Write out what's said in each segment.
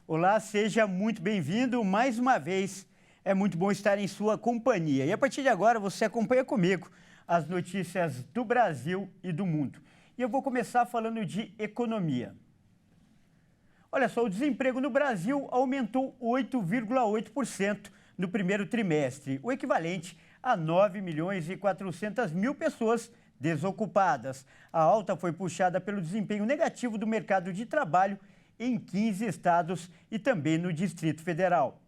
Olá, seja muito bem-vindo mais uma vez. É muito bom estar em sua companhia. E a partir de agora você acompanha comigo as notícias do Brasil e do mundo. E eu vou começar falando de economia. Olha só, o desemprego no Brasil aumentou 8,8% no primeiro trimestre, o equivalente a 9 milhões e 400 mil pessoas desocupadas. A alta foi puxada pelo desempenho negativo do mercado de trabalho em 15 estados e também no Distrito Federal.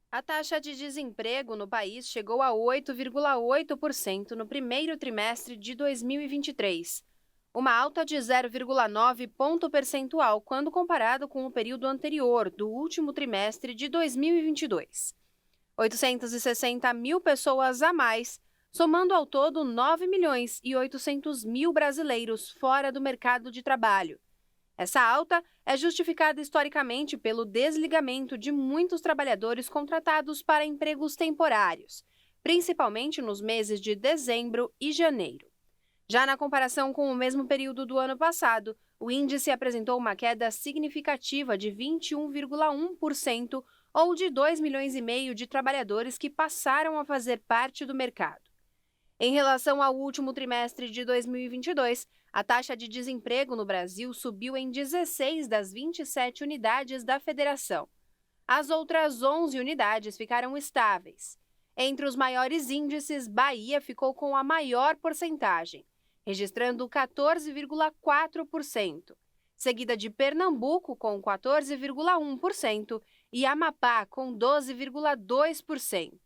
A taxa de desemprego no país chegou a 8,8% no primeiro trimestre de 2023, uma alta de 0,9 ponto percentual quando comparado com o período anterior, do último trimestre de 2022. 860 mil pessoas a mais, somando ao todo 9 milhões e 800 mil brasileiros fora do mercado de trabalho. Essa alta é justificada historicamente pelo desligamento de muitos trabalhadores contratados para empregos temporários, principalmente nos meses de dezembro e janeiro. Já na comparação com o mesmo período do ano passado, o índice apresentou uma queda significativa de 21,1% ou de 2 milhões e meio de trabalhadores que passaram a fazer parte do mercado. Em relação ao último trimestre de 2022, a taxa de desemprego no Brasil subiu em 16 das 27 unidades da federação. As outras 11 unidades ficaram estáveis. Entre os maiores índices, Bahia ficou com a maior porcentagem, registrando 14,4%, seguida de Pernambuco com 14,1% e Amapá com 12,2%.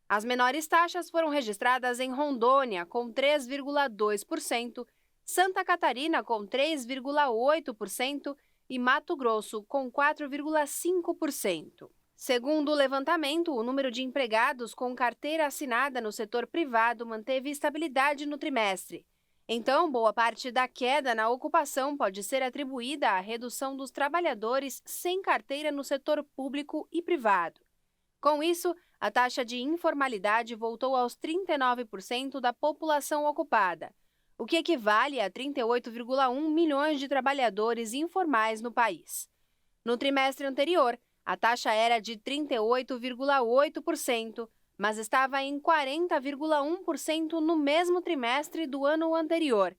As menores taxas foram registradas em Rondônia, com 3,2%, Santa Catarina, com 3,8% e Mato Grosso, com 4,5%. Segundo o levantamento, o número de empregados com carteira assinada no setor privado manteve estabilidade no trimestre. Então, boa parte da queda na ocupação pode ser atribuída à redução dos trabalhadores sem carteira no setor público e privado. Com isso, a taxa de informalidade voltou aos 39% da população ocupada, o que equivale a 38,1 milhões de trabalhadores informais no país. No trimestre anterior, a taxa era de 38,8%, mas estava em 40,1% no mesmo trimestre do ano anterior.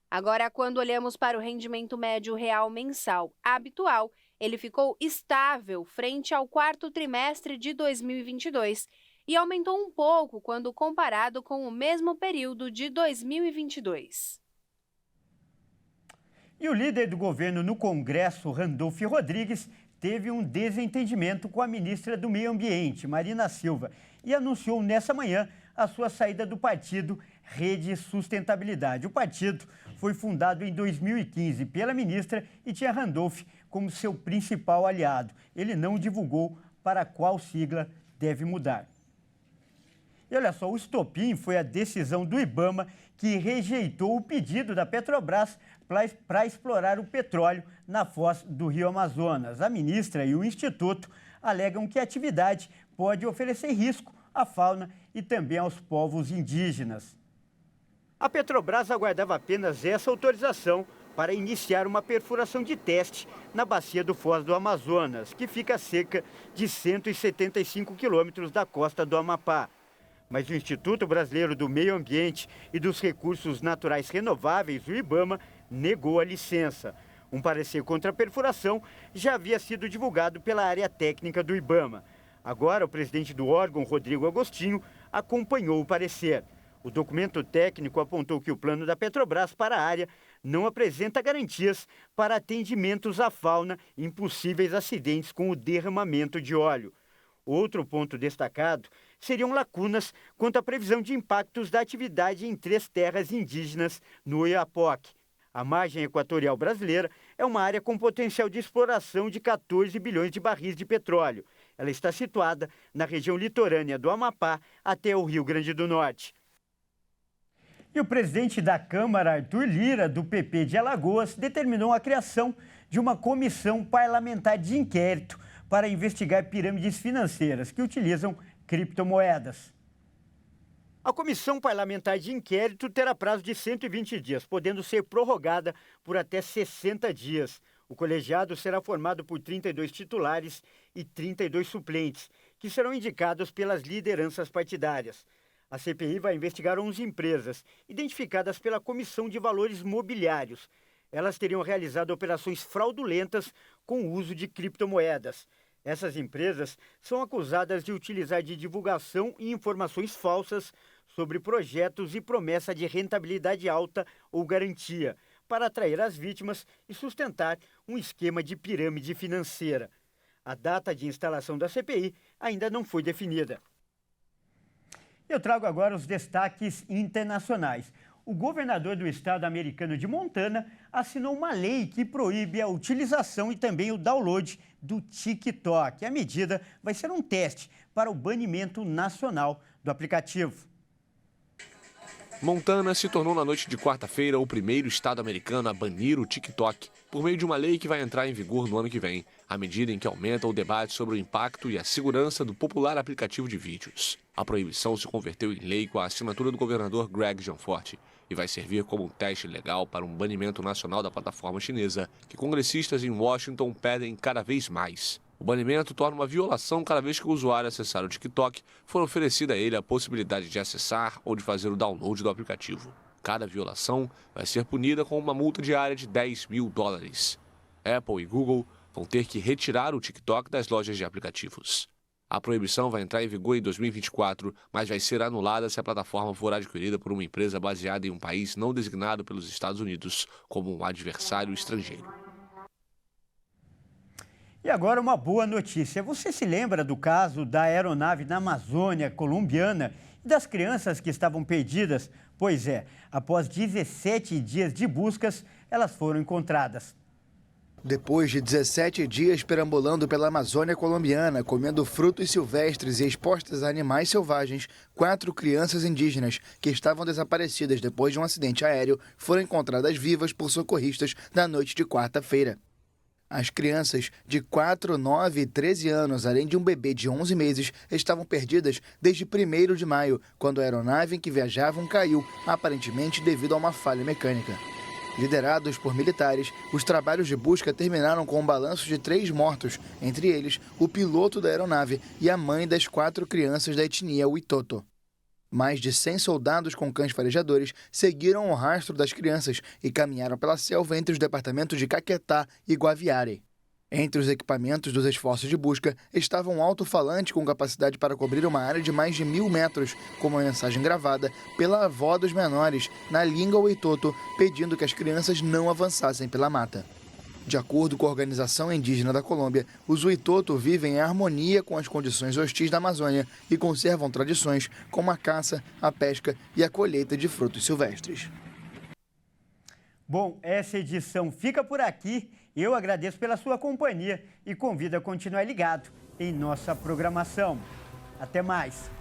Agora, quando olhamos para o rendimento médio real mensal habitual, ele ficou estável frente ao quarto trimestre de 2022 e aumentou um pouco quando comparado com o mesmo período de 2022. E o líder do governo no Congresso, Randolph Rodrigues, teve um desentendimento com a ministra do Meio Ambiente, Marina Silva, e anunciou nessa manhã a sua saída do partido Rede Sustentabilidade. O partido foi fundado em 2015 pela ministra e tinha Randolph como seu principal aliado. Ele não divulgou para qual sigla deve mudar. E olha só, o estopim foi a decisão do IBAMA que rejeitou o pedido da Petrobras para explorar o petróleo na foz do Rio Amazonas. A ministra e o Instituto alegam que a atividade pode oferecer risco à fauna e também aos povos indígenas. A Petrobras aguardava apenas essa autorização para iniciar uma perfuração de teste na bacia do Foz do Amazonas, que fica a cerca de 175 quilômetros da costa do Amapá. Mas o Instituto Brasileiro do Meio Ambiente e dos Recursos Naturais Renováveis, o IBAMA, negou a licença. Um parecer contra a perfuração já havia sido divulgado pela área técnica do IBAMA. Agora, o presidente do órgão, Rodrigo Agostinho, acompanhou o parecer. O documento técnico apontou que o plano da Petrobras para a área não apresenta garantias para atendimentos à fauna e impossíveis acidentes com o derramamento de óleo. Outro ponto destacado seriam lacunas quanto à previsão de impactos da atividade em 3 terras indígenas no Oiapoque. A margem equatorial brasileira é uma área com potencial de exploração de 14 bilhões de barris de petróleo. Ela está situada na região litorânea do Amapá até o Rio Grande do Norte. E o presidente da Câmara, Arthur Lira, do PP de Alagoas, determinou a criação de uma comissão parlamentar de inquérito para investigar pirâmides financeiras que utilizam criptomoedas. A comissão parlamentar de inquérito terá prazo de 120 dias, podendo ser prorrogada por até 60 dias. O colegiado será formado por 32 titulares e 32 suplentes, que serão indicados pelas lideranças partidárias. A CPI vai investigar 11 empresas, identificadas pela Comissão de Valores Mobiliários. Elas teriam realizado operações fraudulentas com o uso de criptomoedas. Essas empresas são acusadas de utilizar de divulgação e informações falsas sobre projetos e promessa de rentabilidade alta ou garantia, para atrair as vítimas e sustentar um esquema de pirâmide financeira. A data de instalação da CPI ainda não foi definida. Eu trago agora os destaques internacionais. O governador do estado americano de Montana assinou uma lei que proíbe a utilização e também o download do TikTok. A medida vai ser um teste para o banimento nacional do aplicativo. Montana se tornou na noite de quarta-feira o primeiro estado americano a banir o TikTok, por meio de uma lei que vai entrar em vigor no ano que vem, à medida em que aumenta o debate sobre o impacto e a segurança do popular aplicativo de vídeos. A proibição se converteu em lei com a assinatura do governador Greg Gianforte e vai servir como um teste legal para um banimento nacional da plataforma chinesa, que congressistas em Washington pedem cada vez mais. O banimento torna uma violação cada vez que o usuário acessar o TikTok for oferecida a ele a possibilidade de acessar ou de fazer o download do aplicativo. Cada violação vai ser punida com uma multa diária de $10.000. Apple e Google vão ter que retirar o TikTok das lojas de aplicativos. A proibição vai entrar em vigor em 2024, mas vai ser anulada se a plataforma for adquirida por uma empresa baseada em um país não designado pelos Estados Unidos como um adversário estrangeiro. E agora uma boa notícia. Você se lembra do caso da aeronave na Amazônia colombiana e das crianças que estavam perdidas? Pois é, após 17 dias de buscas, elas foram encontradas. Depois de 17 dias perambulando pela Amazônia colombiana, comendo frutos silvestres e expostas a animais selvagens, 4 crianças indígenas que estavam desaparecidas depois de um acidente aéreo foram encontradas vivas por socorristas na noite de quarta-feira. As crianças de 4, 9 e 13 anos, além de um bebê de 11 meses, estavam perdidas desde 1º de maio, quando a aeronave em que viajavam caiu, aparentemente devido a uma falha mecânica. Liderados por militares, os trabalhos de busca terminaram com um balanço de 3 mortos, entre eles o piloto da aeronave e a mãe das 4 crianças da etnia Witoto. Mais de 100 soldados com cães farejadores seguiram o rastro das crianças e caminharam pela selva entre os departamentos de Caquetá e Guaviare. Entre os equipamentos dos esforços de busca estava um alto-falante com capacidade para cobrir uma área de mais de 1.000 metros, com uma mensagem gravada pela avó dos menores, na língua Witoto, pedindo que as crianças não avançassem pela mata. De acordo com a Organização Indígena da Colômbia, os Witoto vivem em harmonia com as condições hostis da Amazônia e conservam tradições como a caça, a pesca e a colheita de frutos silvestres. Bom, essa edição fica por aqui. Eu agradeço pela sua companhia e convido a continuar ligado em nossa programação. Até mais!